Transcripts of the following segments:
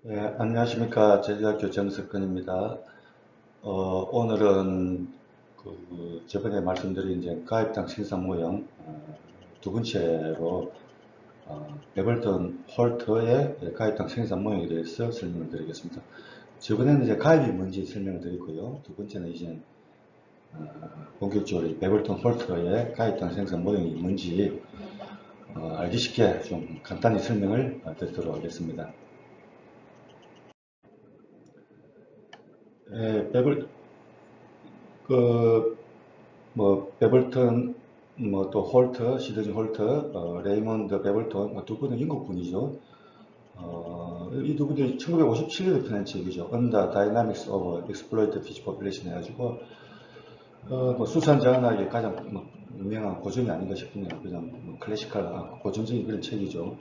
예, 안녕하십니까. 제주학교 정석근입니다. 오늘은 저번에 말씀드린 이제 가입당 생산 모형 두 번째로 베벌턴 홀터의 가입당 생산 모형에 대해서 설명을 드리겠습니다. 저번에는 이제 가입이 뭔지 설명을 드리고요. 두 번째는 이제 본격적으로 이 베벌턴 홀터의 가입당 생산 모형이 뭔지 알기 쉽게 좀 간단히 설명을 드리도록 하겠습니다. 예, 그 베벌턴, 또 홀트, 시드니 홀트, 레이먼드 베벌턴, 두 분은 영국 분이죠. 이 두 분이 1957년에 펴낸 책이죠. Under Dynamics of Exploited Fish Population 해가지고, 수산자원학의 가장 유명한 고전이 아닌가 싶네요. 그냥 클래시컬, 고전적인 그런 책이죠.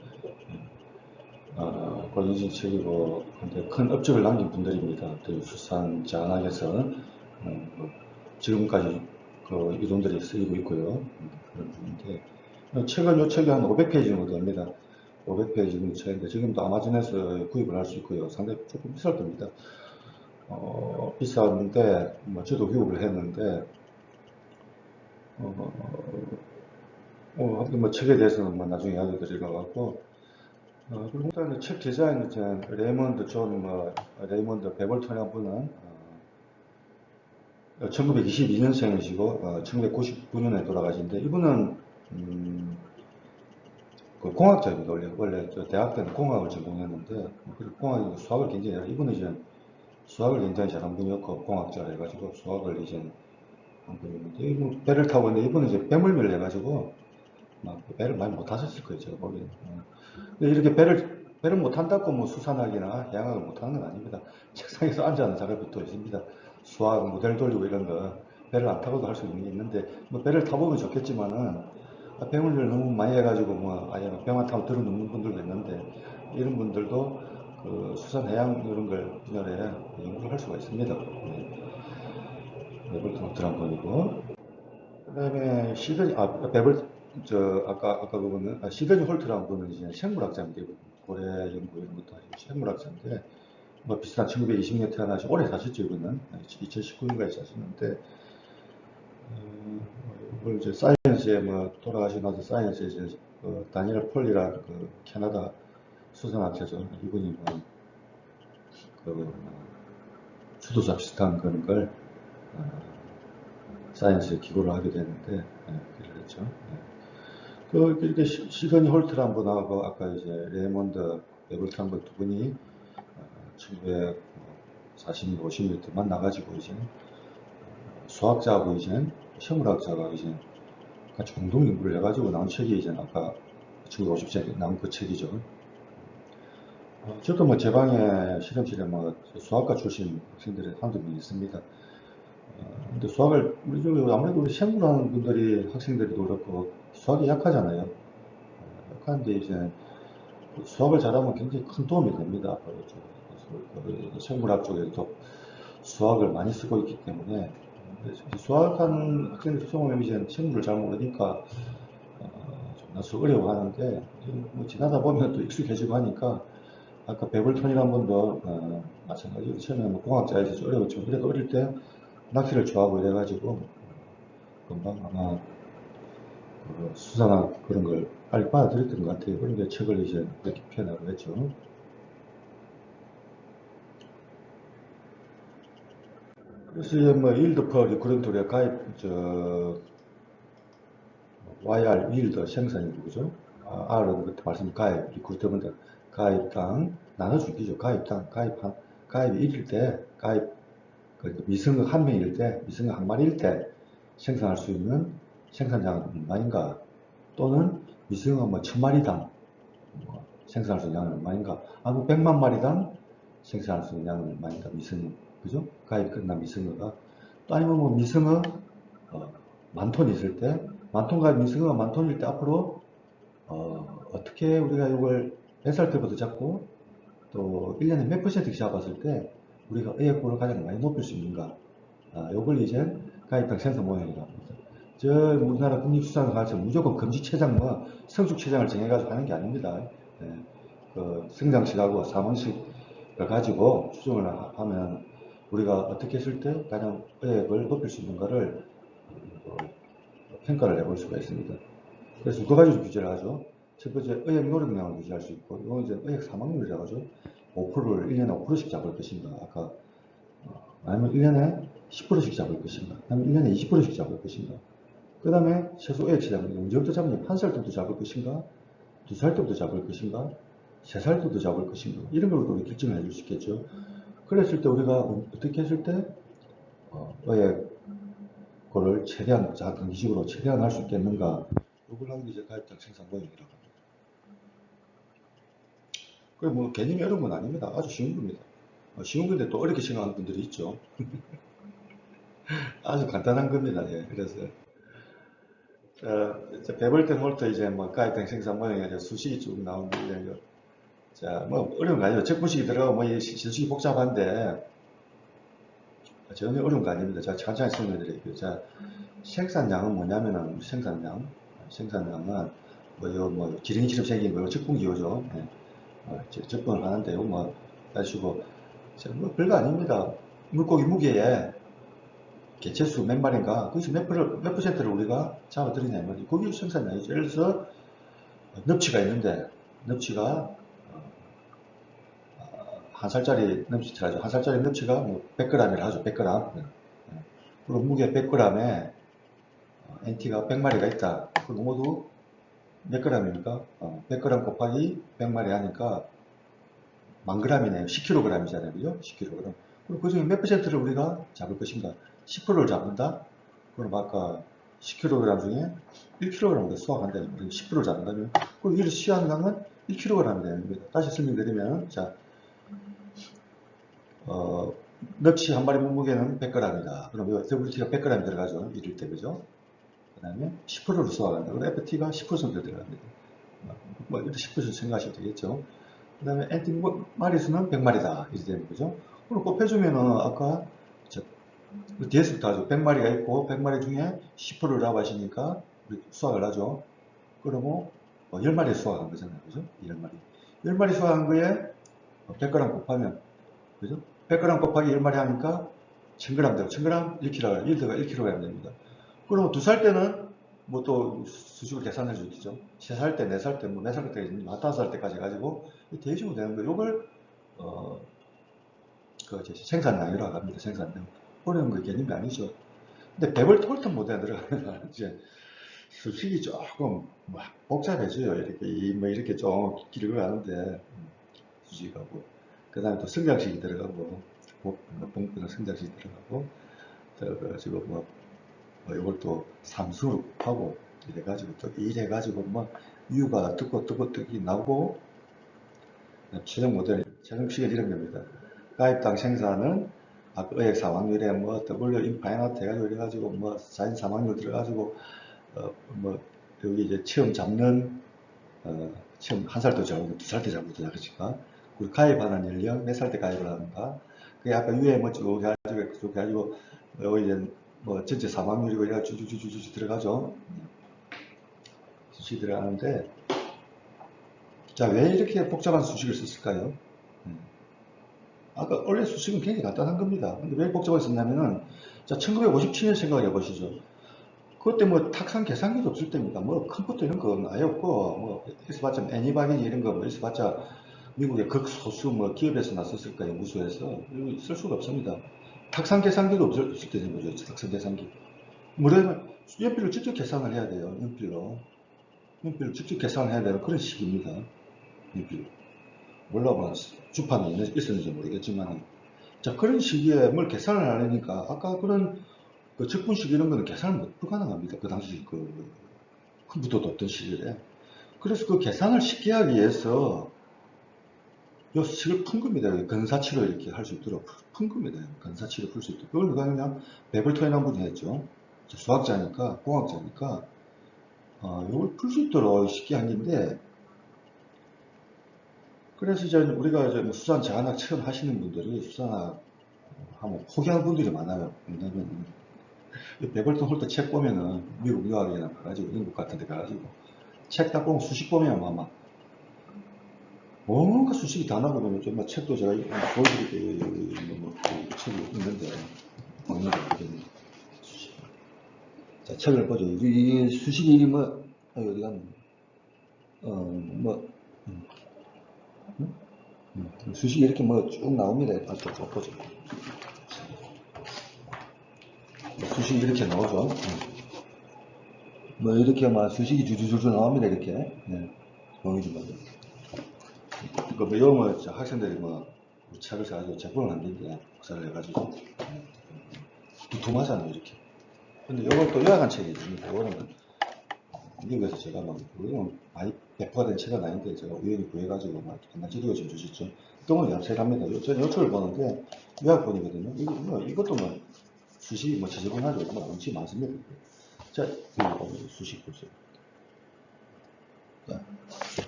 고전적인 책이고, 근데 큰 업적을 남긴 분들입니다. 그 수산자원학에서, 지금까지 이론들이 쓰이고 있고요. 그런 분인데, 책은 요 책이 한 500페이지 정도 됩니다. 500페이지 정도 책인데, 지금도 아마존에서 구입을 할 수 있고요. 상당히 조금 비쌀 겁니다. 비싼데, 저도 구입을 했는데, 책에 대해서는 나중에 이야기 드리려고. 그리고 일단 책 디자인은 레이먼드 레이먼드 베벌턴이라는 분은 1922년생이시고 1999년에 돌아가신데 이분은 공학자입니다. 원래 저 대학 때는 공학을 전공했는데 공학이 수학을 굉장히 잘해요. 이분은 이제 수학을 굉장히 잘한 분이었고 공학자라 해가지고 수학을 이제 한 분이었는데 이분 배를 타고 있는데 이분은 이제 배멀미를 해가지고 막 배를 많이 못 타셨을 거예요. 제가 보기에는. 근데 이렇게 배를 못 탄다고 뭐 수산학이나 해양학을 못 하는 건 아닙니다. 책상에서 앉아있는 작업이 또 있습니다. 수학 모델 돌리고 이런 거 배를 안 타고도 할 수 있는 게 있는데 뭐 배를 타보면 좋겠지만은 배물을 너무 많이 해가지고 아예 배만 타고 들어 눕는 분들도 있는데 이런 분들도 그 수산 해양 이런 걸 분야에 연구를 할 수가 있습니다. 베벌 드럼본이고 그다음에 아까 그분은 시드니 홀트라는 분은 이제 생물학자인데 고래 연구 이런 것도 하시고 생물학자인데 비슷한 1920년에 태어나시 오래 사셨죠. 이분은 2019년까지 사셨는데 이걸 이제 사이언스에 돌아가시고 나서 사이언스에 이제 다니엘 폴리라는 그 캐나다 수산학자죠. 이분이 그 주도자 비슷한 그런 걸 사이언스에 기고를 하게 되는데 그랬죠. 이렇게 시드니 홀트란 분하고 아까 이제 레이먼드 베벌턴 두 분이 1940년, 50년 때 만나가지고 이제 수학자하고 이제 생물학자가 이제 같이 공동 연구를 해가지고 나온 책이 이제 아까 1950년에 나온 그 책이죠. 저도 제 방에 실험실에 수학과 출신 학생들이 한두 명 있습니다. 근데 수학을 아무래도 우리 생물하는 분들이 학생들도 그렇고 수학이 약하잖아요. 약한데 이제 수학을 잘하면 굉장히 큰 도움이 됩니다. 생물학 쪽에도 수학을 많이 쓰고 있기 때문에 수학하는 학생들 수업하면 이제 생물을 잘 모르니까 좀 나서 어려워하는데 지나다 보면 또 익숙해지고 하니까 아까 베블턴이란 분도 마찬가지로 처음에 공학자에서 어려웠지만 그래도 어릴 때 낚시를 좋아하고 이래가지고 금방 아마 수상한 그런 걸 빨리 받아들였던 것 같아요. 그런데 책을 이제 그렇게 표현하고 했죠. 그래서 이제 일드 퍼 리크루트에 YR 일드 생산이 누구죠? R은 그때 말씀 가입 리크루트먼트 가입당 나눠주기죠. 가입이 1일 때 그러니까 미성국 한 명일 때 미성국 한 마리일 때 생산할 수 있는 생산량은 얼마인가? 또는 미성국 1000마리당 생산할 수 있는 양은 얼마인가? 100만 마리당 생산할 수 있는 양은 얼마인가? 미성국 그죠? 가입이 끝난 미성어가 또 아니면 미성어 만 톤 있을 때, 만 톤 가입 미성어가 만 톤일 때 앞으로 떻게 우리가 이걸 몇 살 때부터 잡고 또 1년에 몇 퍼센트씩 잡았을 때 우리가 의획보를 가장 많이 높일 수 있는가? 요걸 이제 가입당 생산 모형이라고 합니다. 저 우리나라 국립수산과에서 무조건 금지체장 성축체장을 정해가지고 하는 게 아닙니다. 예, 그 성장식하고 사원식 가지고 추정을 하면 우리가 어떻게 했을 때 가장 의액을 높일 수 있는가를 평가를 해볼 수가 있습니다. 그래서 두 가지로 규제를 하죠. 첫 번째, 의액 노력량을 유지할 수 있고, 이건 이제 의액 사망률이라고 하죠. 5%를 1년에 5%씩 잡을 것인가, 아까, 아니면 1년에 10%씩 잡을 것인가, 아니면 1년에 20%씩 잡을 것인가. 그 다음에 최소 의액 시장을 언제부터 잡느냐, 1살 때부터 잡을 것인가, 2살 때부터 잡을 것인가, 3살 때부터 잡을 것인가, 이런 걸로 우리 결정을 해줄 수 있겠죠. 그랬을 때 우리가 어떻게 했을 때, 의액 거를 최대한 장기적으로 최대한 할 수 있겠는가, 이걸 하는 게 이제 가입장 생산 모형이라고 합니다. 그게 뭐 개념이 어려운 건 아닙니다. 아주 쉬운 겁니다. 쉬운 건데 또 어렵게 생각하는 분들이 있죠. 아주 간단한 겁니다. 예, 그래서 베벌턴 홀터 이제 뭐 가입장 생산 모형에 이제 수식이 쭉 나오는데, 자, 뭐 어려운 거 아니에요. 적분식이 들어가고 뭐 수식이 복잡한데 전혀 어려운 거 아닙니다. 자, 천천히 설명해 드릴게요. 자, 생산량은 뭐냐면은 생산량은 뭐 기름처럼 생긴 거 적분기호죠. 네. 적분을 하는데요. 뭐 따시고 뭐 별거 아닙니다. 물고기 무게에 개체수 몇 마리인가 거기서 몇 퍼센트를 우리가 잡아들이냐 말이죠. 거기 생산량이죠. 예를 들어서 넙치가 있는데 넙치가 한 살짜리 넙치라죠. 한 살짜리 넙치가 뭐 100g이라 하죠. 100g. 그리고 무게 100g에 NT가 100마리가 있다. 그럼 모두 몇 g입니까? 100g 곱하기 100마리 하니까 10,000g이네요. 10kg이잖아요. 그죠? 10kg. 그럼 그 중에 몇 퍼센트를 우리가 잡을 것인가? 10%를 잡는다? 그럼 아까 10kg 중에 1kg을 수확한다. 10%를 잡는다면, 그럼 이를 수확량은 1kg이 되는 겁니다. 다시 설명드리면, 자, 넙치 한 마리 몸무게는 100g이다. 그럼 WT가 100g 들어가죠. 이럴 때, 그죠? 그 다음에 10%를 수확한다. 그럼 FT가 10% 들어갑니다. 뭐, 이렇게 10% 생각하셔도 되겠죠. 그 다음에 엔티 마리수는 100마리다. 이렇게 되는 거죠. 그럼 곱해주면은, 아까, 뒤에서부터 하죠. 100마리가 있고, 100마리 중에 10%를 잡아시니까, 수확을 하죠. 그러고, 10마리 수확한 거잖아요. 그죠? 10마리. 10마리 수확한 거에 100g 곱하면, 그죠? 100g 곱하기 10마리 하니까 1000g 되고, 1000g 1kg, 일드가 1kg 됩니다. 그럼 2살 때는 뭐 또 수식을 계산할 수 있죠. 3살 때, 4살 때, 뭐 4살 때까지, 15살 때까지 가지고 대입시면 되는 거예요. 이걸 생산량이라고 합니다. 생산량. 어려운 거 개념이 아니죠. 근데 베벌 톨턴 모델에 들어가면 이제 수식이 조금 뭐 복잡해져요. 이렇게 뭐 이렇게 좀 길고 가는데 수식하고 그 다음에 또 성장식이 들어가고 높은 성장식이 들어가고 그래가지고 뭐 이걸 또 삼수하고 이래가지고 또 이래가지고 뭐 U가 뜨기 나오고 최종 모델 최종식은 이런 겁니다. 가입당 생산은 의액 사망률에 뭐 W 인파이너트 해가지고 이래가지고 뭐 자연 사망률 들어가지고 뭐 여기 이제 처음 잡는 처음 한 살 때 잡고 2살 때 잡고 그러니까 그리고 가입하는 연령 몇 살 때 가입을 하는가 그게 아까 유에 뭐 쭉 해가지고 여기 이제 뭐 전체 사망률이고 이래가 쭉쭉쭉쭉 들어가죠. 수식이 들어가는데 자 왜 이렇게 복잡한 수식을 썼을까요? 아까 원래 수식은 굉장히 간단한 겁니다. 근데 왜 복잡하게 썼냐면은 자 1957년 생각해 보시죠. 그때 뭐 탁상 계산기도 없을 때입니다. 뭐 컴퓨터 이런 건 아예 없고 뭐 있어봤자 애니바겐 이런 거 뭐 있어봤자 미국의 극소수 뭐 기업에서 났었을 거예요. 무수에서 쓸 수가 없습니다. 탁상 계산기도 없을 때는 거죠. 탁상 계산기. 뭐냐면 연필로 직접 계산을 해야 돼요. 연필로 직접 계산을 해야 되는 그런 시기입니다. 연필로. 몰라 뭐 주판이 있었는지 모르겠지만 자 그런 시기에 뭘 계산을 하려니까 아까 그런 그 적분식 이런 거는 계산은 불가능합니다. 그 당시 그 컴퓨터도 없던 시기에. 그래서 그 계산을 쉽게 하기 위해서 요 식을 푼 겁니다. 근사치로 이렇게 할 수 있도록 푼 겁니다. 근사치로 풀 수 있도록. 그걸 누가 그냥 베벌토이난 분이 했죠. 수학자니까, 공학자니까, 이걸 풀 수 있도록 쉽게 한 건데, 그래서 이제 우리가 이제 뭐 수산 자한학 처음 하시는 분들이 수산학 하면 포기하는 분들이 많아요. 왜냐면 베벌턴 홀터 책 보면은 미국 유학이나 가가지고 영국 같은 데 가가지고 책 딱 보면 수식 보면 아마 뭔가 수식이 다 나오거든요. 정말 책도 제가 보여드릴게요. 책이 있는데, 수식. 자, 책을 보죠. 이 수식이 이름이 뭐, 어디 갔나? 뭐, 수식이 이렇게 뭐 쭉 나옵니다. 쭉 보죠. 수식이 이렇게 나오죠. 뭐 이렇게 막 수식이 줄줄줄 나옵니다. 이렇게. 네. 보이지만. 그 외우면 학생들이 뭐 책을 사가지고 제품을 만드는데 복사를 해가지고 두툼하잖아요. 이렇게. 근데 이건 또 요약한 책이 있습니다. 이거는 미국에서 제가 막, 이건 많이 배포가 된 책은 아닌데, 제가 우연히 구해가지고 막 옛날 지도가 좀 주셨죠. 똥을 납세합니다. 저는 요초를 보는데, 요약본이거든요. 이것도 뭐, 수식이 뭐 지저분하죠. 뭐, 엄청 많습니다. 자, 수식 보세요.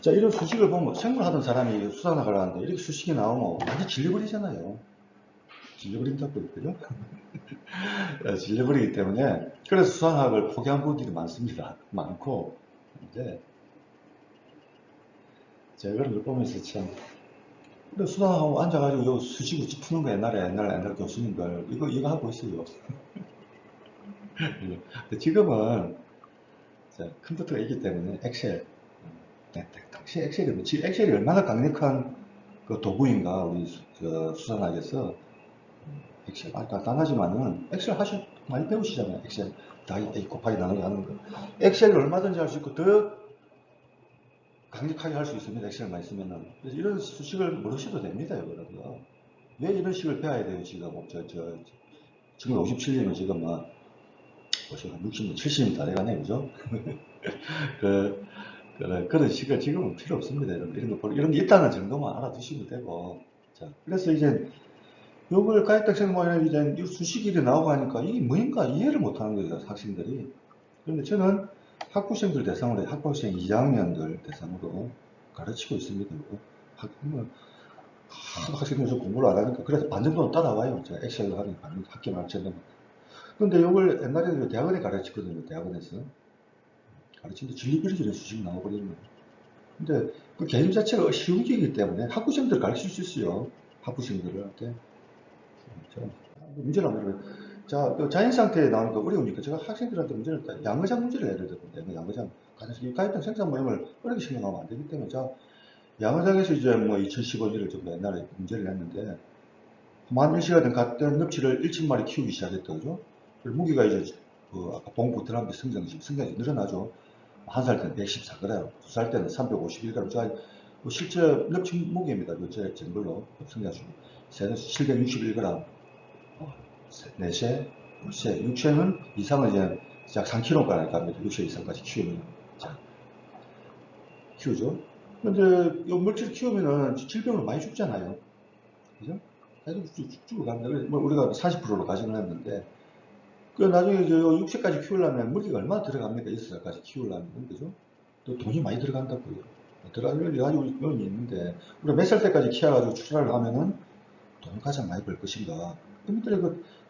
자, 이런 수식을 보면, 생물 하던 사람이 수산학을 하는데, 이렇게 수식이 나오면 완전 질려버리잖아요. 질려버린다고 그러죠? 질려버리기 때문에, 그래서 수산학을 포기한 분들이 많습니다. 많고, 이제, 제가 그런 걸 보면서 참, 근데 수다하고 앉아가지고 요 수시고 푸는 거 옛날 교수님들 이거 하고 있어요. 근데 지금은 컴퓨터가 있기 때문에 엑셀. 네, 당시 엑셀이 지금 엑셀이 얼마나 강력한 그 도구인가 우리 수산학에서 엑셀 간단하지만은 엑셀 많이 배우시잖아요. 엑셀 다 A 곱하기 나누기 하는 거. 엑셀을 얼마든지 할 수 있고 더 강력하게 할 수 있습니다. 엑셀만 있으면은. 그래서 이런 수식을 모르셔도 됩니다, 여러분. 왜 이런 식을 배워야 돼요, 지금? 지금 57년은 지금 막, 벌써 한 60년, 70년 다 돼가네, 그죠? 그, 그런 식을 지금은 필요 없습니다, 여러분. 이런 게 있다는 정도만 알아두시면 되고. 자, 그래서 이제, 요걸 가입학생 모임에 이제 수식일이 나오고 하니까 이게 뭐인가 이해를 못 하는 거예요, 학생들이. 그런데 저는 학부생들 대상으로, 학부생 2학년들 대상으로 가르치고 있습니다. 학생들 좀 공부를 안 하니까 그래서 반정도는 따라와요. 제가 엑셀을 하는 학교 말처럼. 근데 이걸 옛날에 대학원에 가르쳤거든요. 대학원에서 가르치는데 진리비리들의 수식이 나와버리는 거예요. 근데 그 개념 자체가 쉬운 기이기 때문에 학부생들 가르칠 수 있어요. 학부생들한테. 문제를 한번 해봐요. 자, 그 자연 상태에 나오는 거 어려우니까 제가 학생들한테 문제를 양의장 문제를 예를 들거든요. 양의장 가장 가입당 생산 모형을 어렵게 생각하면 안 되기 때문에 자, 양의장에서 이제 뭐 2015년을 좀 옛날에 문제를 냈는데 만일시가된 같은 납치를 1층마리 키우기 시작했다, 그죠? 그리고 무기가 이제, 아까 봉부 드럼비 성장이 늘어나죠. 한 살 때는 114g, 두 살 때는 351g. 자, 실제 납치 무게입니다. 제 걸로 성장수. 새는 761g, 넷에, 물새, 육새는 이상은 이제 약 3kg까지 갑니다. 육새 이상까지 키우면. 자, 키우죠. 근데 이 물질 키우면은 질병을 많이 죽잖아요. 그죠? 계속 쭉쭉 갑니다. 뭐 우리가 40%로 가정을 했는데, 그 나중에 저 6세까지 키우려면 물기가 얼마나 들어갑니까? 6살까지 키우려면, 그죠? 또 돈이 많이 들어간다고요. 들어가는 가지고 는 있는데, 우리가 몇 살 때까지 키워가지고 출하를 하면은 돈을 가장 많이 벌 것인가? 그분들이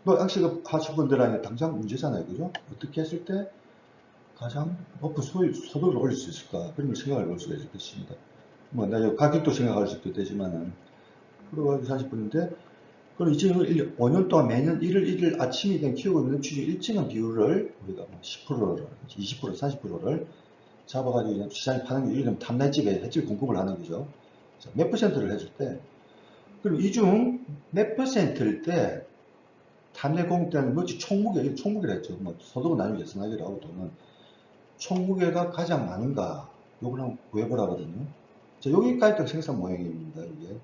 뭐, 양식 하실 분들한테 당장 문제잖아요. 그죠? 어떻게 했을 때 가장 높은 소득을 올릴 수 있을까? 그런 걸 생각해 볼 수가 있겠습니다. 뭐, 나 가격도 생각할 수도 되지만은, 그래가지고 40분인데, 그럼 이제 5년 동안 매년 1월 1일 아침이 된 키우고 있는 취중 일정한 비율을 우리가 10%를, 20%, 40%를 잡아가지고 시장에 파는 게 이런 탐내집에 횟집 공급을 하는 거죠. 몇 퍼센트를 해줄 때, 그럼 이 중 몇 퍼센트일 때 탐내 공급 때는 뭐지 총무게라 했죠. 뭐 소득은 나중에 계산하기로 하고 돈은 총무게가 가장 많은가, 요걸 한번 구해보라거든요. 자, 여기까지 딱 생산 모형입니다, 이게.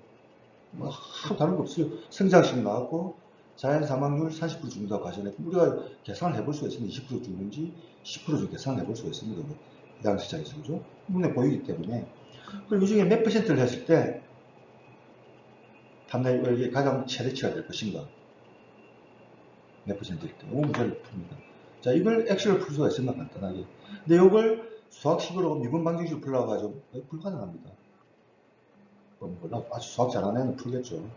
뭐, 다른 거 없어요. 성장식 나왔고, 자연 사망률 40% 죽는다고 가정했고, 우리가 계산을 해볼 수가 있습니다. 20% 죽는지 10% 정도 계산을 해볼 수가 있습니다. 해당시장에서, 그죠? 눈에 보이기 때문에. 그럼 이 중에 몇 퍼센트를 했을 때, 탐내율이 가장 최대치가 될 것인가? 몇 퍼센트일 때. 이 문제를 풉니다. 자, 이걸 엑셀로 풀 수가 있습니다. 간단하게. 근데 이걸 수학식으로 미분 방정식으로 풀어가지고 불가능합니다. 몰라. 아주 수학 잘하는 애는 풀겠죠.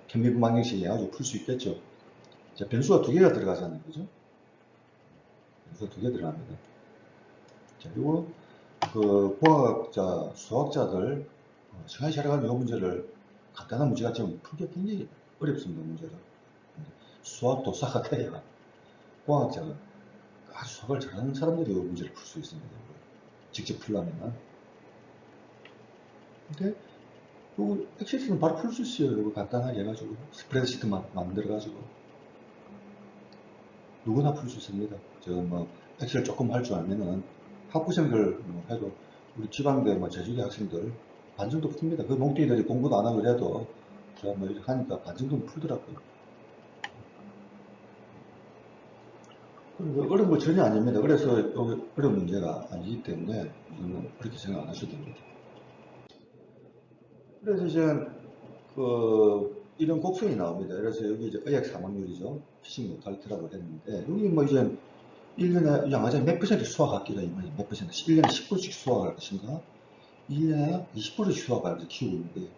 편미분 방정식이 아주 풀 수 있겠죠. 자, 변수가 두 개가 들어가잖아요. 그죠? 변수가 두 개 들어갑니다. 자, 그리고 그 공학자, 수학자들 시간이 지나가면 이 문제를 간단한 문제 같지만 풀기 굉장히 어렵습니다. 문제를. 수학도 수학가 돼야 공학자가 아주 수학을 잘하는 사람들이 이 문제를 풀 수 있습니다. 직접 풀려면. 근데 요 엑셀은 바로 풀 수 있어요. 이거 간단하게 해가지고 스프레드시트 만들어가지고 누구나 풀 수 있습니다. 저 뭐 엑셀 조금 할 줄 알면은 학부생들 뭐 해도 우리 지방대 뭐 제주대 학생들 반 정도 풉니다. 그 몽둥이들이 공부도 안 하고 이래도 뭐 이렇게 하니까 반 정도는 풀더라고요. 그리고 어려운 거 전혀 아닙니다. 그래서 어려운 문제가 아니기 때문에 이거는 그렇게 생각 안 하셔도 됩니다. 그래서 이제 이런 곡선이 나옵니다. 그래서 여기 이제 의학 사망률이죠. 피싱 모탈리티라고 했는데 여기 뭐 이제 1년에 양화장이 몇 퍼센트 수확하기로 몇 퍼센트 1년에 10%씩 수확할 것인가 1년에 20%씩 수확을 키우고 있는데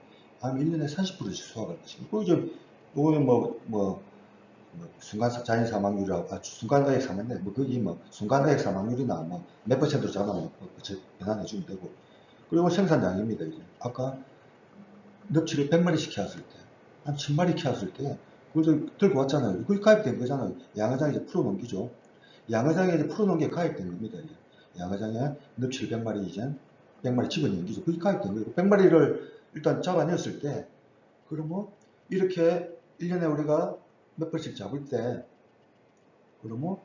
아니면 1년에 30%씩 수확할 것인가 그 이제 요거는 뭐 순간 자연 사망률이라고 순간 의학 사망률 뭐 거기 뭐 순간 의학 사망률이나 뭐 몇 퍼센트로 잡아면 변환해 주면 되고 그리고 생산량입니다. 이제 아까 넙치를 100마리씩 키웠을 때, 한 1000마리 키웠을 때, 그걸 들고 왔잖아요. 그게 가입된 거잖아요. 양어장에 이제 풀어넘기죠. 양어장에 이제 풀어놓은 게 가입된 겁니다. 이제. 양어장에 넙치를 100마리 이제, 100마리 집어넘기죠. 그게 가입된 거예요. 100마리를 일단 잡아냈을 때, 그러면 이렇게 1년에 우리가 몇 번씩 잡을 때, 그러면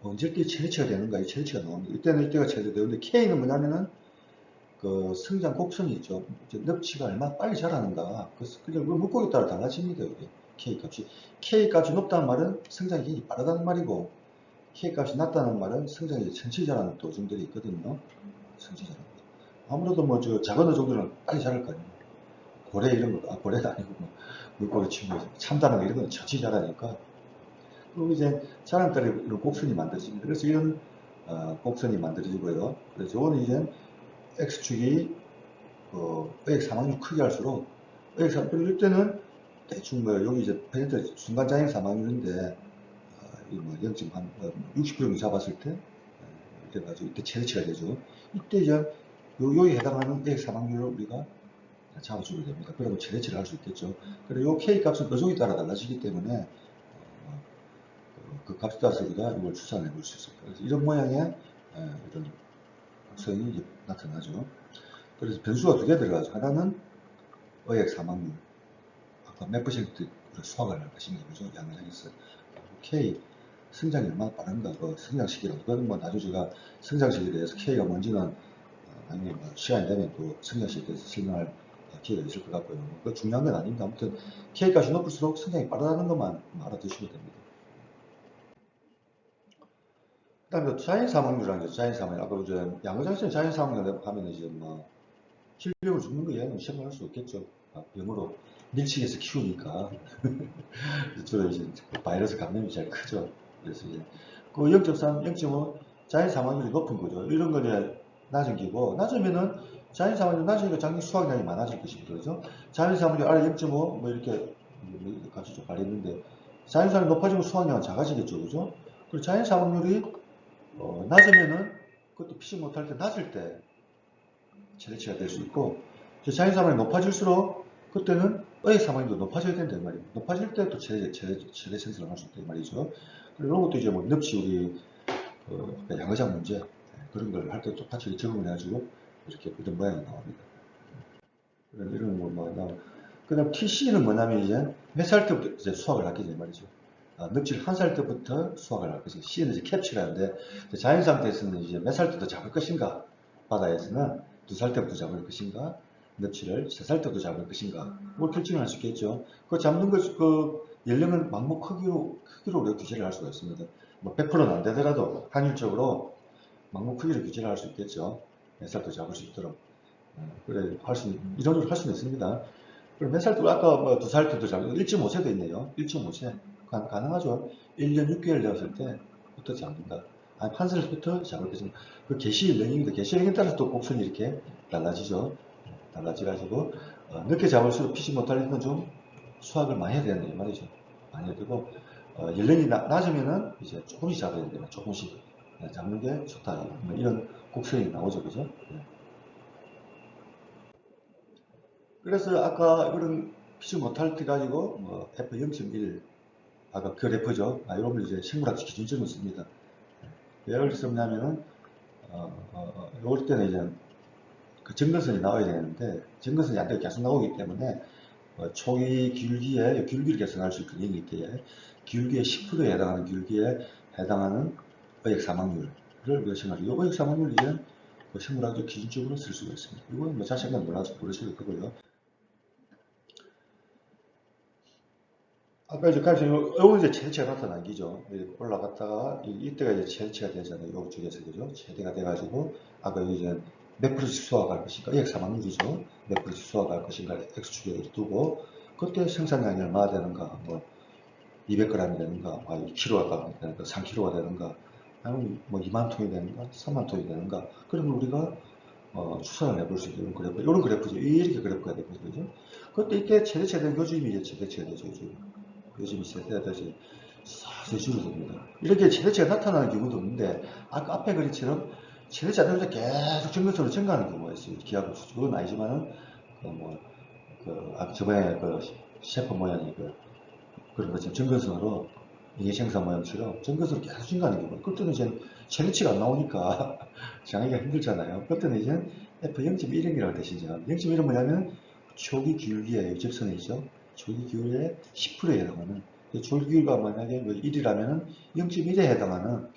언제 때 최대치가 되는가, 이 최대치가 나옵니다. 이때는 이때가 최대 되는데, K는 뭐냐면은, 그 성장 곡선이 있죠. 넙치가 얼마나 빨리 자라는가. 그 물고기에 따라 달라집니다. 이게 K값이. K값이 높다는 말은 성장이 빠르다는 말이고, K값이 낮다는 말은 성장이 천천히 자라는 또 정들이 있거든요. 천천히 자라는 거. 아무래도 뭐 저 작은 어종들은 빨리 자랄 거 아니에요. 고래 이런 거, 고래도 아니고 뭐 물고기 친구, 참다랑 이런 건 천천히 자라니까. 그리고 이제 자란 따라 이런 곡선이 만들어집니다. 그래서 이런 곡선이 만들어지고요. 그래서 이거는 이제 X축이 의액 사망률 크게 할수록 의액 사망률 때는 대충 뭐 여기 이제 퍼센트 순간 장애 사망률인데 뭐 0.60% 정도 잡았을 때 이래가지고 이때 최대치가 되죠. 이때 이제 여기에 해당하는 의액 사망률을 우리가 잡아주게 됩니다. 그러면 최대치를 할 수 있겠죠. 그리고 요 K 값은 어종에 따라 달라지기 때문에 그 값에 따라서 우리가 이걸 추산해 볼 수 있습니다. 그래서 이런 모양의 이런 성이 나타나죠. 그래서 변수가 두 개 들어가죠. 하나는 의액 사망률, 아까 몇 퍼센트 수확을 할 것인가, 그죠? 양장에서. K, 성장이 얼마나 빠른가, 그 성장 시기라. 그건 뭐 나중에 제가 성장 시기에 대해서 K가 뭔지는 나중에 뭐 시간이 되면 또 성장 시기에 대해서 설명할 기회가 있을 것 같고요. 그 중요한 건 아닙니다. 아무튼 K값이 높을수록 성장이 빠르다는 것만 알아두시면 됩니다. 그 다음에 자연 사망률이라는 게 자연 사망률. 아까 이제 양어장에서 자연 사망률 하면 이제 뭐 질병을 죽는 거 얘는 생각할 수 없겠죠. 병으로 밀치기해서 키우니까 주로 이제 바이러스 감염이 제일 크죠. 그래서 이제 그 0.3, 0.5 자연 사망률이 높은 거죠. 이런 거 이제 낮은 기고 낮으면은 자연 사망률 낮으니까 장기 수확량이 많아질 것입니다. 그죠? 자연 사망률 아래 0.5 뭐 이렇게 값이 좀 발했는데 자연 사망률이 높아지면 수확량은 작아지겠죠. 그죠? 그리고 자연 사망률이 낮으면은 그것도 피지 못할 때 낮을 때 최대치가 될 수 있고 자연 사망이 높아질수록 그때는 의액 사망률도 높아져야 된단 말이에요. 높아질 때 또 최대 생성을 할 수 있단 말이죠. 그리고 이런 것도 이제 뭐 넙치 우리 양어장 문제 그런 걸 할 때 똑같이 적응을 해가지고 이렇게 이런 모양이 나옵니다. 이런 그 다음 TC는 뭐냐면 이제 몇 살 때부터 이제 수확을 하게 된 말이죠. 넙치를 한 살 때부터 수확을 할 것이고 C는 이제 캡슐을 하는데 자연 상태에서는 이제 몇 살 때부터 잡을 것인가 바다에서는 2살 때부터 잡을 것인가 넙치를 3살 때부터 잡을 것인가 그걸 결정할 수 있겠죠. 그 잡는 그 연령은 망목 크기로 우리가 규제를 할 수가 있습니다. 뭐 100%는 안 되더라도 확률적으로 망목 크기로 규제를 할 수 있겠죠. 몇 살도 잡을 수 있도록. 그래 이론적으로 할 수는 있습니다. 그럼 몇 살도 아까 뭐 2살 때도 잡고 1.5세도 있네요. 1.5세 가능하죠. 1년 6개월 되었을 때부터 잡는다. 아니 한 살부터 잡을 것입니다. 그 개시 연령입니다. 개시 연령에 따라서 또 곡선이 이렇게 달라지죠. 달라져가지고 늦게 잡을수록 피지 못할 때는 좀 수확을 많이 해야 된다 이 말이죠. 많이 해야 되고 연령이 낮으면은 이제 조금씩 잡아야 됩니다. 조금씩 잡는 게 좋다. 뭐 이런 곡선이 나오죠, 그죠? 네. 그래서 아까 그런 피지 모탈티 가지고 뭐 F0.1 아까 그래프죠. 이런 이제 생물학적 기준점을 씁니다. 왜 이걸 썼냐면은 요럴 때는 이제 그 증거선이 나와야 되는데 증거선이 안 되고 계속 나오기 때문에 초기 귤기를 계산할 수 있는 얘기에 귤기의 10%에 해당하는 귤기에 해당하는 의액 사망률을 우리가 생각하죠. 이 의액 사망률 이제 그 생물학적 기준적으로 쓸 수가 있습니다. 이건 뭐 자세한 건 모르셔도 되고요. 아까 이제 가르쳐 요거 이제 최대치가 나타난 기죠. 올라갔다가 이때가 이제 최대치가 되잖아요. 요 쪽에서 그죠? 최대가 돼가지고 아까 이제 몇 프로씩 수확할 것인가 의액 사망률이죠. 몇 프로씩 수확할 것인가 X축에 두고 그때 생산량이 얼마나 되는가 뭐 200g이 되는가, 2kg가 되는가, 3kg가 되는가, 아니면 뭐 2만 통이 되는가, 3만 통이 되는가. 그러면 우리가 추산을 해볼 수 있는 그래프, 이런 그래프죠. 이렇게 그래프가 되거든요. 그죠? 그때 이때 최대치된 요즘이 이제 최대치가 되죠. 요즘이 최대치가 되지. 사실 줄어듭니다. 이렇게 최대치가 나타나는 경우도 없는데, 아까 앞에 그림처럼 최대치가 되면서 계속 증가적으로 증가하는 경우가 있어요. 기하급 수준. 그건 아니지만은, 저번에 셰프 모양이 그런 것처럼 증거선으로 이해생산 모양처럼 증거선으로 계속 증가하는 경우. 그때는 이제 최대치가 안 나오니까 정하기가 힘들잖아요. 그때는 이제 F0.1이라고 대신죠. 0.1은 뭐냐면 초기 기울기의 유적선이죠. 초기 기울기의 10%에 해당하는 초기 기울기가 만약에 1이라면 0.1에 해당하는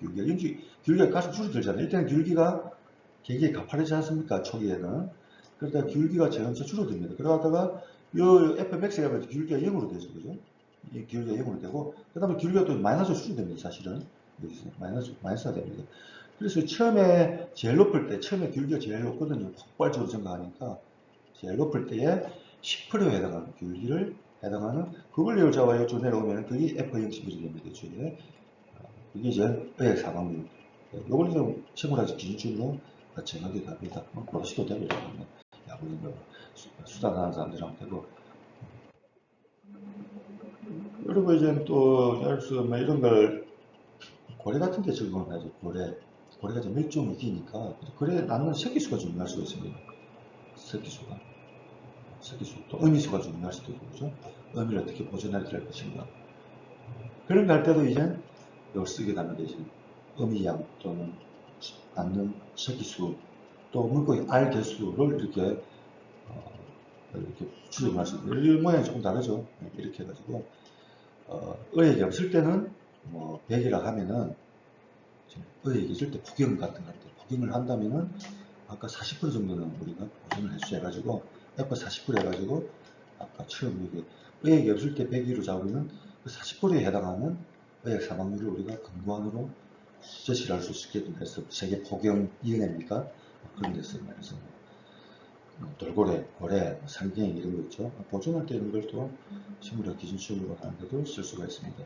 기울기가 계속 줄어들잖아요. 일단은 기울기가 굉장히 가파르지 않습니까? 초기에는. 그러다 기울기가 점차 줄어듭니다. 그러다가 요 Fmax가 가면 기울기가 0으로 되죠. 그죠? 이 기울기가 0으로 되고, 그 다음에 기울기가 또 마이너스로 수준됩니다. 사실은. 여기서 마이너스가 됩니다. 그래서 처음에 제일 높을 때, 처음에 기울기가 제일 높거든요. 폭발적으로 증가하니까. 제일 높을 때에 10%에 해당하는 기울기를 해당하는 그걸 예를 잡아요. 쭉 내려오면 그게 F0.1이 됩니다. 이쪽에. 그게 이제 의액 사망률. 요걸 좀 생물학적 기준점으로 정하게 됩니다. 그러시도 되고, 야구인 거 수단하는 사람들하면 되고. 그리고 이제 또, 뭐 이런 걸, 고래 같은 데 적용을 하죠. 고래가 이제 멸종이 기니까, 고래 낳는 새끼수가 중요할 수가 있습니다. 새끼수가. 또 어미수가 중요할 수도 있고, 그죠? 어미를 어떻게 보존할 것인가. 그런 거 할 때도 이제, 이걸 쓰게 되면 되지. 어미양 또는 낳는 새끼수, 또 물고기 알 개수를 이렇게 추정할 수 있고, 이 모양이 조금 다르죠. 이렇게 해가지고, 의액이 없을 때는, 뭐, 100이라 하면은, 의액이 있을 때 복용 같은 거 할 때, 복용을 한다면은, 아까 40% 정도는 우리가 보존을 해가지고, F40% 해가지고, 아까 처음 이게, 의액이 없을 때 100으로 잡으면, 그 40%에 해당하는 의액 사망률을 우리가 근거안으로 제시를 할 수 있게 해서, 세계 포경위원회입니까? 그런 데서 말해서. 돌고래, 고래, 상갱이 이런 거 있죠. 보존할 때 이런 걸 또 식물학 기준치으로 하는데도 쓸 수가 있습니다.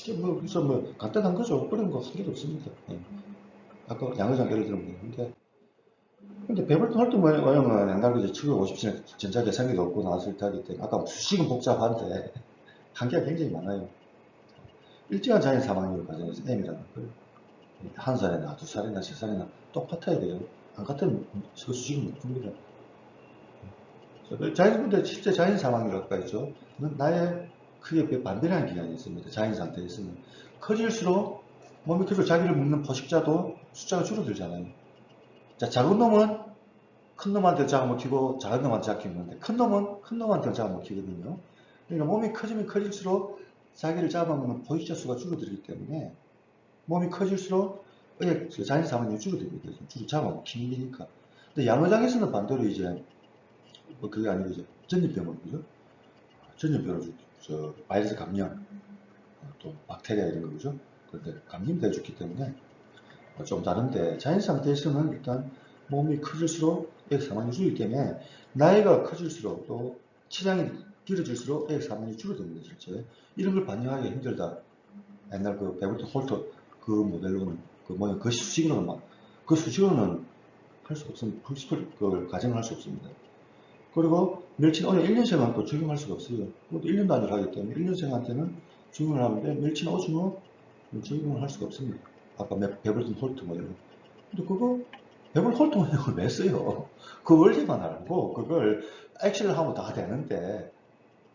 그래서 간단한 거죠. 그런 거 한 개도 없습니다. 아까 양의장 예를 들면 되는데. 근데 베벌턴 홀트 모형은 옛날 이제 750년 전자계산기도 없고 나왔을 때 하기 때문에 아까 수식은 복잡한데 한계가 굉장히 많아요. 일정한 자연 사망률을 가정해서 M이라는 걸 한 살이나 두 살이나 세 살이나 똑같아야 돼요. 안 같으면 그 수식은 못 줍니다. 근데 실제 자연 사망률 아까 있죠. 나의 크게 반대라는 기간이 있습니다. 자연 상태에서는 커질수록 몸이 커져 자기를 먹는 포식자도 숫자가 줄어들잖아요. 자, 작은 놈은 큰 놈한테 잡아먹히고 작은 놈한테 잡히는데 큰 놈은 큰 놈한테 잡아먹히거든요. 그러니까 몸이 커지면 커질수록 자기를 잡아먹는 포식자 수가 줄어들기 때문에 몸이 커질수록 자연 사망률이 줄어듭니다. 잡아먹히는 거니까. 근데 양어장에서는 반대로 이제 그게 아니고 이제 전염병을 그죠? 전염병을 바이러스 감염 또 박테리아 이런 거 그죠? 그런데 감염돼 죽기 때문에 좀 다른데 자연 상태에서는 일단 몸이 커질수록 액 사망이 줄기 때문에 나이가 커질수록 또 치장이 길어질수록 액 사망이 줄어듭니다. 실제 이런 걸 반영하기 힘들다. 옛날 그 베버턴 홀터 그 모델로는 그 뭐냐 그 수식으로는 그 수식으로는 할 수 없습니다. 그걸 가정을 할 수 없습니다. 그리고 멸치는 1년생은 또 적용할 수가 없어요. 그것도 1년 단위로 하기 때문에 1년생한테는 적용을 하는데 멸치나 오징어 적용을 할 수가 없습니다. 아까 베버튼 홀트 모델로. 근데 그거 배분 홀트 원형을 왜 써요? 그 원리만 알고 그걸 엑셀을 하면 다 되는데,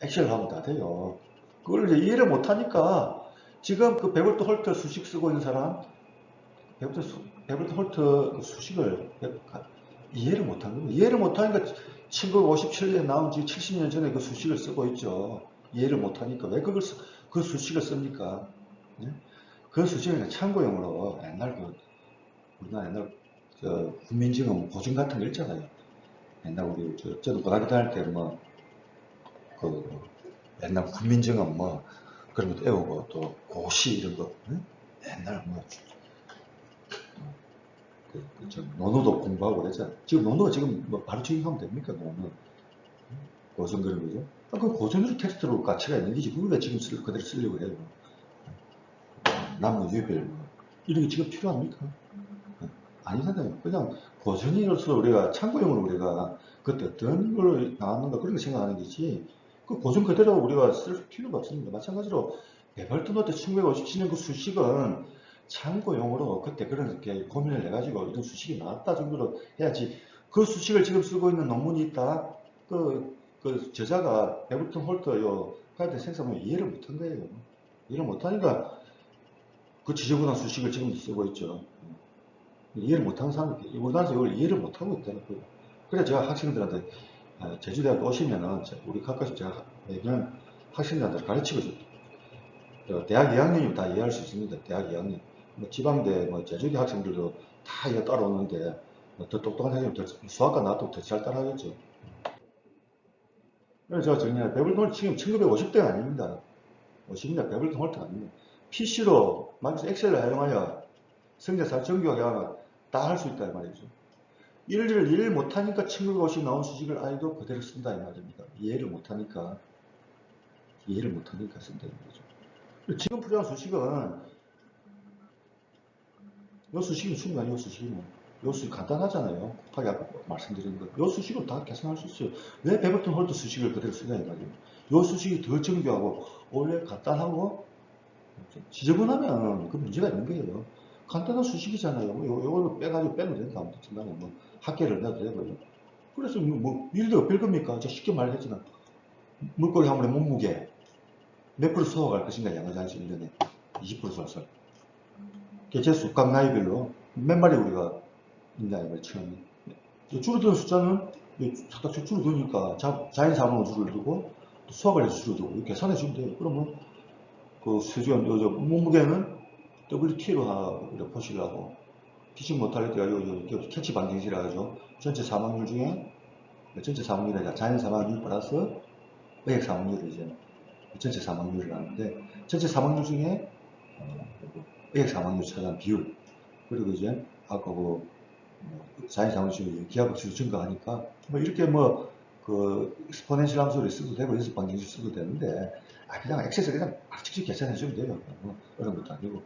엑셀을 하면 다 돼요. 그걸 이제 이해를 못하니까 지금 그 배불트 홀트 수식 쓰고 있는 사람, 배불트 홀트 수식을 이해를 못한 거예요. 이해를 못하니까 1957년에 나온 지 70년 전에 그 수식을 쓰고 있죠. 이해를 못하니까 왜 그 수식을 씁니까? 예? 그 수식은 참고용으로 우리나라 옛날 국민증언 고증 같은 거 있잖아요. 옛날 저도 고등학교 다닐 때 그 옛날 국민증언 그런 것도 외우고 또 고시 이런 거, 응? 옛날 논어도 공부하고 그랬잖아요. 지금 논어가 지금 바로 적용하면 됩니까? 논어. 고전 그런 거죠. 그 고전으로 텍스트로 가치가 있는 게지. 그걸 왜 지금 그대로 쓰려고 해요? 남무 유별 이런 게 지금 필요합니까? 아니잖아요. 그냥 고전으로서 우리가 참고용으로 우리가 그때 어떤 걸로 나왔는가 그런 거 생각하는 거지. 그 고전 그대로 우리가 쓸 필요가 없습니다. 마찬가지로 베벌트 노트 1957년 그 수식은 참고용으로 그때 그런 게 고민을 해가지고 이런 수식이 나왔다 정도로 해야지. 그 수식을 지금 쓰고 있는 논문이 있다. 그 저자가 베벌트 홀트 요 가이드 생성을 이해를 못한 거예요. 이해를 못하니까 그 지저분한 수식을 지금 쓰고 있죠. 이해를 못하는 사람이 우리나라에서 이걸 이해를 못하고 있다는 거예요. 그래서 제가 학생들한테 제주대학교 오시면은 우리 가끔씩 제가 매년 학생들한테 가르치고 있어요. 대학 2학년이면 다 이해할 수 있습니다. 대학 2학년. 지방대, 제주대 학생들도 다 이해 따라오는데 더 똑똑한 학생은 수학과 나도 더 잘 따라하겠죠. 그래서 제가 정리할 배불통 홀트 지금 1950대가 아닙니다. 50년 배불통 홀트가 아닙니다. PC로 마이크로소프트 엑셀을 사용하여 성대사 정교하게 다 할 수 있다 이 말이죠. 일을 못하니까 1950 나온 수식을 아이도 그대로 쓴다 이 말입니다. 이해를 못하니까 쓴다 이 말이죠. 지금 필요한 수식은 요 수식은 충분히 요 수식은 요 수식 간단하잖아요. 곱하기 아까 말씀드린 거. 요 수식은 다 계산할 수 있어요. 왜 베버튼 홀트 수식을 그대로 쓰냐 이 말이에요. 요 수식이 더 정교하고 원래 간단하고 지저분하면 그 문제가 있는 거예요. 간단한 수식이잖아요. 요거를 빼가지고 빼도 된다. 아무튼 중간에 합계를 넣어도 되고요. 그래서 일도 어필 겁니까? 저 쉽게 말했잖아. 물고기 한 번에 몸무게 몇 프로 소화할 것인가 양어장에서 1년에 20% 소화설. 개체수 각 나이별로 몇 마리 우리가 있냐 이걸 처음에. 줄어드는 숫자는 살짝 줄어드니까 자연 사망으로 줄어들고 또 수확을 해서 줄어들고 이렇게 계산해 주면 돼요. 그러면 그 수준 몸무게는 WT로 하고 보시려고 피싱 모탈리티가 캐치 방정식이라 하죠. 전체 사망률 중에 전체 사망률이 자연 사망률 플러스 의학 사망률을 이제 전체 사망률을 하는데 전체 사망률 중에 의학 사망률 차지하는 비율 그리고 이제 아까 자연 사망률 기하급수로 증가하니까 이렇게 그 익스포넨셜 함수를 써도 되고 연습 방정식 써도 되는데 그냥 엑셀에서 그냥 직접 계산해 주면 돼요. 어려운 것도 아니고.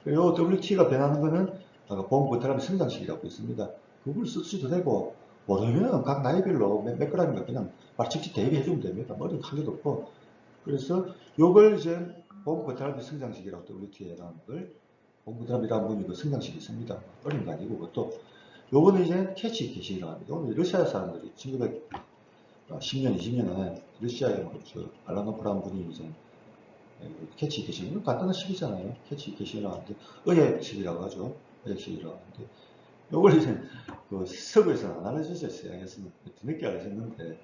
요 WT가 변하는 거는 아까 보험 버탈함 성장식이라고 있습니다. 그걸 쓰셔도 되고 모르면 각 나이별로 몇 그램인가 그냥 직접 대입해 주면 됩니다. 머리 한 개도 없고. 그래서 요걸 이제 보험 버탈함 성장식이라고 WT라는 걸 보험 버탈함이라는 분이 그 성장식이 있습니다. 어려운 거 아니고 그것도 요거는 이제 캐치 게시라고 합니다. 요거는 러시아 사람들이 1910년, 20년에 러시아의 알라노프라는 분이 이제 캐치 게시는 간단한 식이잖아요. 캐치 게시라고 하는데 의액식이라고 하죠. 의액식이라고 하는데 요걸 이제 그 서구에서는 안 알려졌어요. 서양에서는 뒤늦게 알려졌는데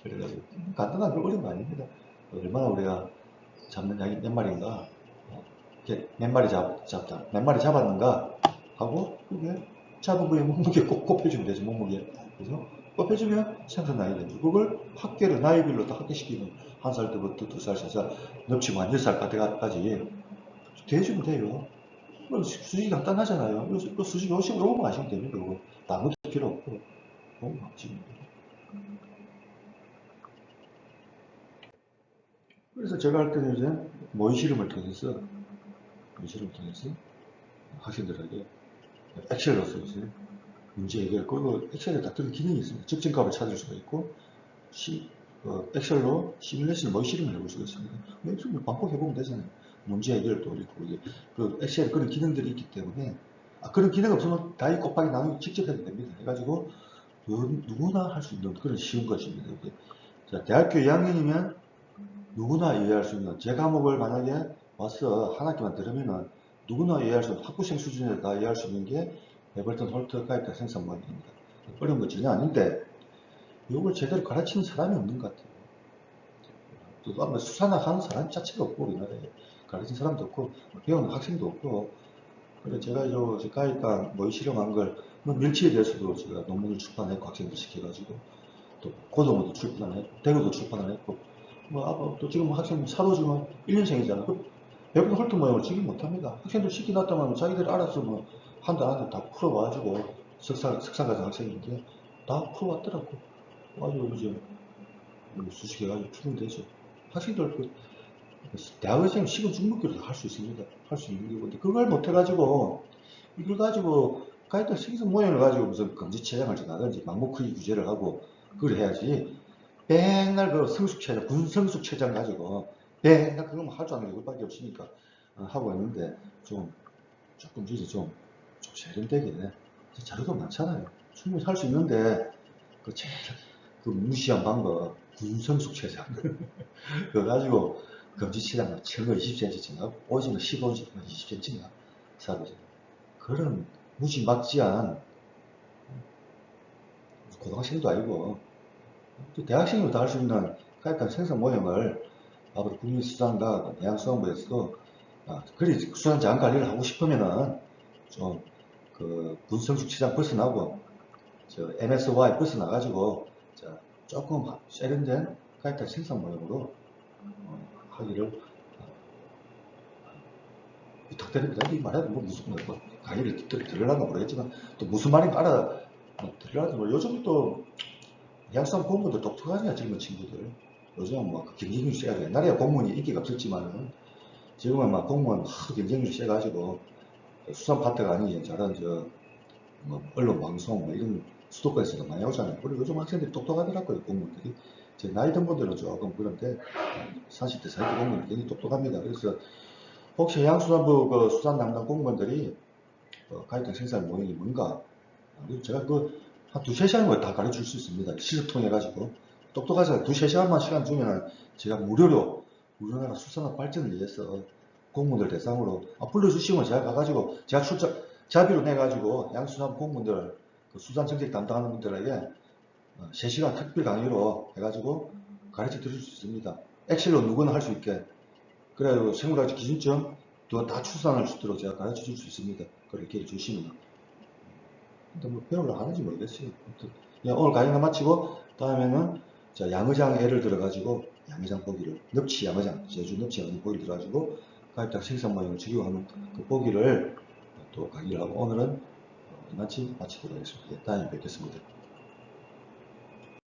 그래가지고 간단한 거 어려운 거 아닙니다. 얼마나 우리가 잡는 양이 몇 마리인가 이렇게 몇 마리 잡다 몇 마리 잡았는가 하고 그게 잡은 거에 몸무게 꼭 곱해주면 되죠. 몸무게 그래서 곱해주면 생산 나이 되죠. 그걸 학계를 나이별로 다 학계시키면 1살 때부터 2살, 3살, 넙치고 한 10살까지 대주면 돼요. 수식이 간단하잖아요. 그 수식 요식으로 아시면 됩니다. 그거 나머지 필요 없고 아시면 돼요. 그래서 제가 할 때는 이제 모의 실험을 통해서 학생들에게 엑셀로서 이제 문제 해결 그리고 엑셀에 다 그런 기능이 있습니다. 적정값을 찾을 수가 있고 엑셀로 시뮬레이션 모의 실험을 해볼 수가 있습니다. 엑셀 반복해보면 되잖아요. 문제 해결도 있고 그 엑셀에 그런 기능들이 있기 때문에 그런 기능 없으면 다이 곱하기 나누기 직접 해도 됩니다. 해가지고 누구나 할 수 있는 그런 쉬운 것입니다. 이게. 자, 대학교 2학년이면 누구나 이해할 수 있는 제 과목을 만약에 와서 한 학기만 들으면은 누구나 이해할 수 있는 학부생 수준에서 다 이해할 수 있는 게 베벌턴 홀트 가이드 생성모델입니다. 어려운 거 전혀 아닌데 이걸 제대로 가르치는 사람이 없는 것 같아요. 또 아마 수산학 하는 사람 자체가 없고 우리나라에 가르치는 사람도 없고 배우는 학생도 없고 그래서 제가 저 가이드랑 뭐 실험한 걸뭐 밀치에 대해서도 제가 논문을 출판했고 학생들 시켜가지고 또 고등어도 출판을 했고 대구도 출판을 했고 또 지금 학생 사도 지금 1년생이잖아. 배분 홀트 모형을 지금 못합니다. 학생들 시키놨다면 자기들이 알아서 뭐 한달 안에 다 풀어와가지고 석사과정 학생인데 다 풀어왔더라고. 아주 이제 수식해가지고 풀면 되죠. 학생들 대학생 시급 중목기로도 할 수 있습니다. 할 수 있는 거고. 근데 그걸 못해가지고 이걸 가지고 가이드 생성 모형을 가지고 무슨 검지체장을 정하든지 망목 크기 규제를 하고 그걸 해야지. 맨날 그 성숙체장, 군성숙체장 가지고 맨날 그거만 할 줄 아는 게 그것밖에 없으니까 하고 있는데 조금 이제 좀 세련되게 자료도 많잖아요. 충분히 할 수 있는데 제일 무시한 방법 군성숙체장 그거 가지고 검지체장 최고 20cm 정하고 오징어 15cm, 20cm인가 사거든. 그런 무지막지한 고등학생도 아니고 또 대학생도 다 할 수 있는 가입한 생성 모형을 앞으로 국민수산과 해양수산부에서도 그리 수산 자원 관리를 하고 싶으면은 좀 그 군성숙체장 벗어나고 저 MSY 벗어나가지고 조금 세련된 가입한 생성 모형으로 하기를 부탁드립니다. 이 말해도 뭐 무슨 뭐 강의를 들으려나 모르겠지만 또 무슨 말인가 들으려나 요즘 또 해양수산 공무원들 똑똑하냐 젊은 친구들. 요즘은 뭐 경쟁률이 세가지고 옛날에 공무원이 인기가 없었지만은 지금은 막 공무원 경쟁률이 세가지고 수산 파트가 아니지 저런 뭐 언론 방송 뭐 이런 수도권에서도 많이 오잖아요. 그리고 요즘 학생들이 똑똑하더라고요 공무원들이. 제 나이 든 분들은 조금 그런데 30대 40대 공무원이 굉장히 똑똑합니다. 그래서 혹시 해양수산부 그 수산 담당 공무원들이 가이드 생산 모형이 뭔가 그리고 제가 한 두세 시간을 다 가르칠 수 있습니다. 실습 통해 가지고 똑똑하잖아요. 두세 시간만 시간 주면 제가 무료로 우리나라 수산업 발전을 위해서 공무원들 대상으로 불러주시면 제가 가가지고 제가 자비로 내가지고 양수산 공무원들 그 수산 정책 담당하는 분들에게 3시간 특별 강의로 해가지고 가르쳐 드릴 수 있습니다. 엑셀로 누구나 할 수 있게 그래가지고 생물학적 기준점 다 추산할 수 있도록 제가 가르쳐 줄 수 있습니다. 그렇게 주시면 근데 뭐 배우려 하는지 모르겠어요. 오늘 강의가 마치고 다음에는 양어장 예를 들어가지고 양어장 보기를 넙치 양어장 제주 넙치 양어장 보기를 들어가지고 가입자 생산 모형을 적용하는 그 보기를 또 강의를 하고 오늘은 이만치 마치도록 하겠습니다. 다음에 뵙겠습니다.